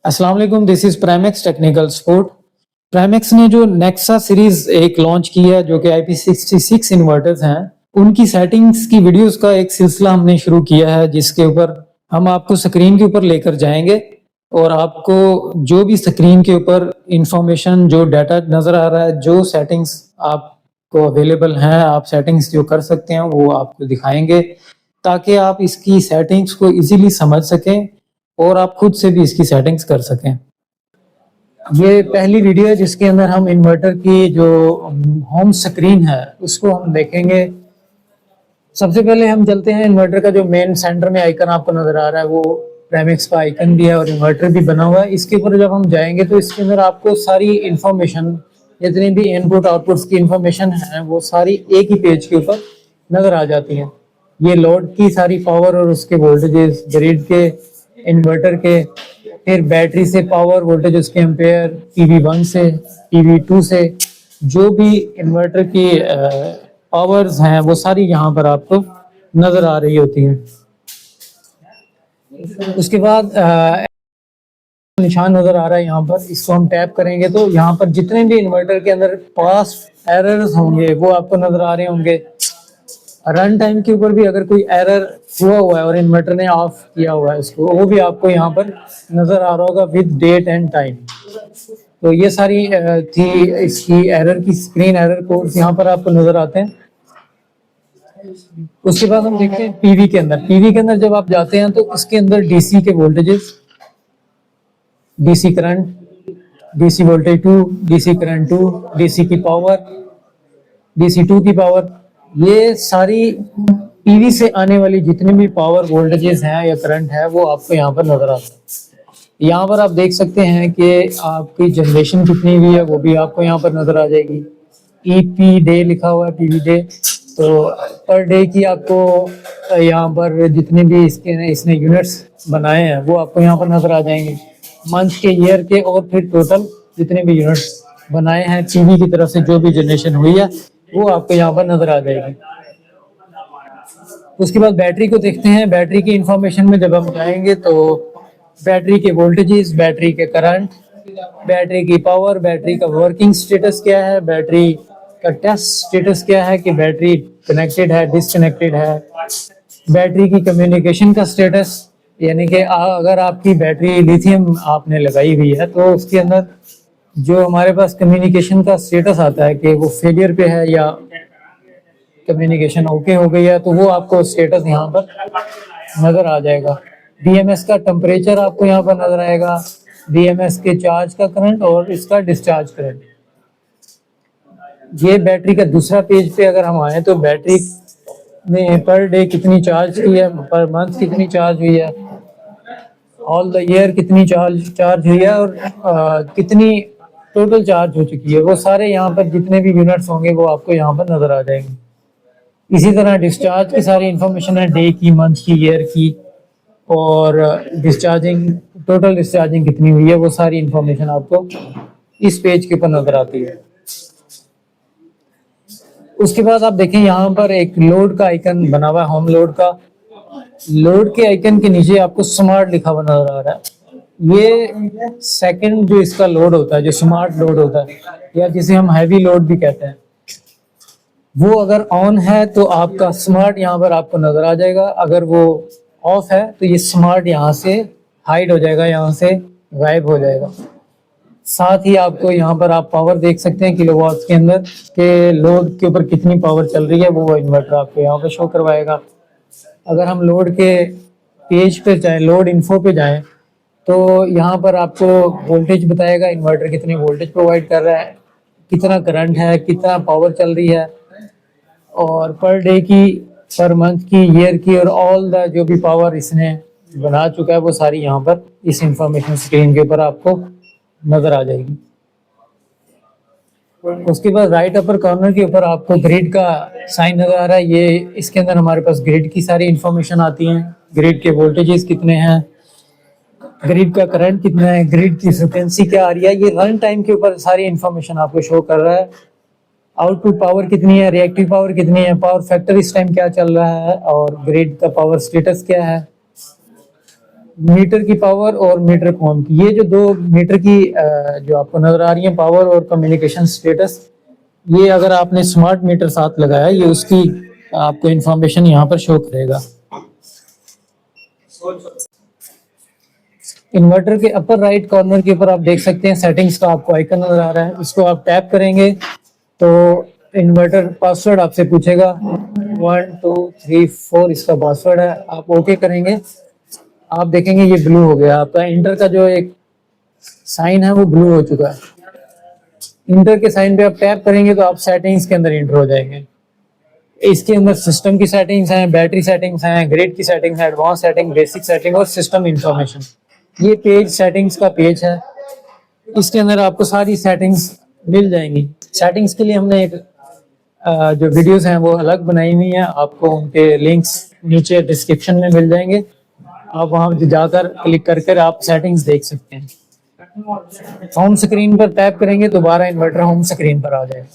अस्सलाम वालेकुम, this is प्राइमेक्स technical support. प्राइमेक्स ने जो नेक्सा सीरीज एक लॉन्च की है जो कि IP66 इन्वर्टर्स हैं, उनकी सेटिंग्स की वीडियोस का एक सिलसिला हमने शुरू किया है जिसके ऊपर हम आपको स्क्रीन के ऊपर लेकर जाएंगे और आपको जो भी स्क्रीन के ऊपर इंफॉर्मेशन, जो डाटा नजर आ रहा है, जो सेटिंग्स आपको अवेलेबल हैं, आप सेटिंग्स जो कर सकते हैं वो आपको दिखाएंगे ताकि आप इसकी सेटिंग्स को इजीली समझ सकें और आप खुद से भी इसकी सेटिंग्स कर सकें। ये पहली वीडियो है जिसके अंदर हम इन्वर्टर की जो होम स्क्रीन है उसको हम देखेंगे। सबसे पहले हम चलते हैं इन्वर्टर का जो मेन सेंटर में आइकन आपको नजर आ रहा है, वो प्राइमेक्स का आइकन भी है और इन्वर्टर भी बना हुआ है। इसके ऊपर जब हम जाएंगे तो इसके अंदर आपको सारी इंफॉर्मेशन, जितनी भी इनपुट आउटपुट की इंफॉर्मेशन है वो सारी एक ही पेज के ऊपर नजर आ जाती है। ये लोड की सारी पावर और उसके वोल्टेजेस, ग्रिड के, इन्वर्टर के, फिर बैटरी से पावर वोल्टेज, उसके एम्पेयर, PV1 से, PV2 से, जो भी इन्वर्टर की पावर्स हैं वो सारी यहाँ पर आपको नजर आ रही होती हैं। उसके बाद निशान नजर आ रहा है यहाँ पर, इसको हम टैप करेंगे तो यहाँ पर जितने भी इन्वर्टर के अंदर पास्ट एरर्स होंगे वो आपको नजर आ रहे होंगे। रन टाइम के ऊपर भी अगर कोई एरर हुआ है और इन्वर्टर ने ऑफ किया हुआ है उसको, वो भी आपको यहाँ पर नजर आ रहा होगा विद डेट एंड टाइम। तो ये सारी थी इसकी एरर की स्क्रीन एरर कोड्स यहाँ पर आपको नजर आते हैं। उसके बाद हम देखते हैं पीवी के अंदर। पीवी के अंदर जब आप जाते हैं तो उसके अंदर डीसी के voltages, DC current, DC voltage 2, DC current 2, DC की पावर, डीसी 2 की पावर, ये सारी पीवी से आने वाली जितनी भी पावर वोल्टेजेस हैं या करंट है वो आपको यहाँ पर नजर आता है। यहाँ पर आप देख सकते हैं कि आपकी जनरेशन कितनी हुई है वो भी आपको यहाँ पर नजर आ जाएगी। ईपी डे लिखा हुआ है, पीवी डे, तो पर डे की आपको यहाँ पर जितने भी इसने यूनिट्स बनाए हैं वो आपको यहाँ पर नजर आ जाएंगे। मंथ के, ईयर के और फिर टोटल जितने भी यूनिट्स बनाए हैं पीवी की तरफ से जो भी जनरेशन हुई है वो आपको यहाँ पर नजर आ जाएगी। उसके बाद बैटरी को देखते हैं। बैटरी की इंफॉर्मेशन में जब हम जाएंगे तो बैटरी के वोल्टेजेस, बैटरी के करंट, बैटरी की पावर, बैटरी का वर्किंग स्टेटस क्या है, बैटरी का टेस्ट स्टेटस क्या है कि बैटरी कनेक्टेड है, डिसकनेक्टेड है, बैटरी की कम्युनिकेशन का स्टेटस, यानी कि अगर आपकी बैटरी लिथियम आपने लगाई हुई है तो उसके अंदर जो हमारे पास कम्युनिकेशन का स्टेटस आता है कि वो फेलियर पे है या कम्युनिकेशन ओके हो गई है, तो वो आपको स्टेटस यहाँ पर नजर आ जाएगा। BMS का टेम्परेचर आपको यहाँ पर नजर आएगा, BMS के चार्ज का करंट और इसका डिस्चार्ज करंट। ये बैटरी का दूसरा पेज पे अगर हम आए तो बैटरी ने पर डे कितनी चार्ज की है, पर मंथ कितनी चार्ज हुई है, ऑल द ईयर कितनी चार्ज हुई है और कितनी टोटल चार्ज हो चुकी है, वो सारे यहाँ पर जितने भी यूनिट्स होंगे वो आपको यहाँ पर नजर आ जाएंगे। इसी तरह डिस्चार्ज की सारी इंफॉर्मेशन है, डे की, मंथ की, ईयर की, और डिस्चार्जिंग, टोटल डिस्चार्जिंग कितनी हुई है वो सारी इंफॉर्मेशन आपको इस पेज के ऊपर नजर आती है। उसके बाद आप देखें यहाँ पर एक लोड का आइकन बना हुआ है, होम लोड का। लोड के आइकन के नीचे आपको स्मार्ट लिखा हुआ नजर आ रहा है। ये सेकंड जो इसका लोड होता है, जो स्मार्ट लोड होता है या जिसे हम हैवी लोड भी कहते हैं, वो अगर ऑन है तो आपका स्मार्ट यहाँ पर आपको नजर आ जाएगा। अगर वो ऑफ है तो ये स्मार्ट यहाँ से हाइड हो जाएगा, यहाँ से गायब हो जाएगा। साथ ही आपको यहाँ पर आप पावर देख सकते हैं किलोवाट के अंदर के लोड के ऊपर कितनी पावर चल रही है वो इन्वर्टर आपको यहाँ पर शो करवाएगा। अगर हम लोड के पेज पे जाएं, लोड इन्फो पे जाएं, तो यहाँ पर आपको वोल्टेज बताएगा, इन्वर्टर कितनी वोल्टेज प्रोवाइड कर रहा है, कितना करंट है, कितना पावर चल रही है, और पर डे की, पर मंथ की, ईयर की, और ऑल द जो भी पावर इसने बना चुका है वो सारी यहाँ पर इस इंफॉर्मेशन स्क्रीन के ऊपर आपको नजर आ जाएगी। उसके बाद राइट अपर कॉर्नर के ऊपर आपको ग्रिड का साइन नजर आ रहा है। ये इसके अंदर हमारे पास ग्रिड की सारी इंफॉर्मेशन आती है, ग्रिड के वोल्टेजेस कितने हैं, ग्रिड का करंट कितना है, ग्रिड की फ्रिक्वेंसी क्या आ रही है, ये रन टाइम के ऊपर सारी इंफॉर्मेशन आपको शो कर रहा है। आउटपुट पावर कितनी है, रिएक्टिव पावर कितनी है, पावर फैक्टर इस टाइम क्या चल रहा है, और ग्रिड का पावर स्टेटस क्या है। मीटर की पावर और मीटर कॉम की, ये जो दो मीटर की जो आपको नजर आ रही है पावर और कम्युनिकेशन स्टेटस, ये अगर आपने स्मार्ट मीटर साथ लगाया ये उसकी आपको इंफॉर्मेशन यहाँ पर शो करेगा। इन्वर्टर के अपर राइट कॉर्नर के ऊपर आप देख सकते हैं सेटिंग्स का आपको आइकन नजर आ रहा है, इसको आप टैप करेंगे तो इन्वर्टर पासवर्ड आपसे पूछेगा, 1 2 3 4 इसका पासवर्ड है। आप ओके करेंगे, आप देखेंगे ये ब्लू हो गया, आपका इंटर का जो एक साइन है वो ब्लू हो चुका है। इंटर के साइन पे आप टैप करेंगे तो आप सेटिंग्स के अंदर इंटर हो जाएंगे। इसके अंदर सिस्टम की सेटिंग्स हैं, बैटरी सेटिंग्स हैं, ग्रिड की सेटिंग्स हैं, एडवांस सेटिंग, बेसिक सेटिंग और सिस्टम इंफॉर्मेशन। ये पेज सेटिंग्स का पेज है, इसके अंदर आपको सारी सेटिंग्स मिल जाएंगी। सेटिंग्स के लिए हमने एक जो वीडियोस हैं वो अलग बनाई हुई हैं, आपको उनके लिंक्स नीचे डिस्क्रिप्शन में मिल जाएंगे, आप वहां जाकर क्लिक कर आप सेटिंग्स देख सकते हैं। होम स्क्रीन पर टैप करेंगे दोबारा इन्वर्टर होम स्क्रीन पर आ जाएगा।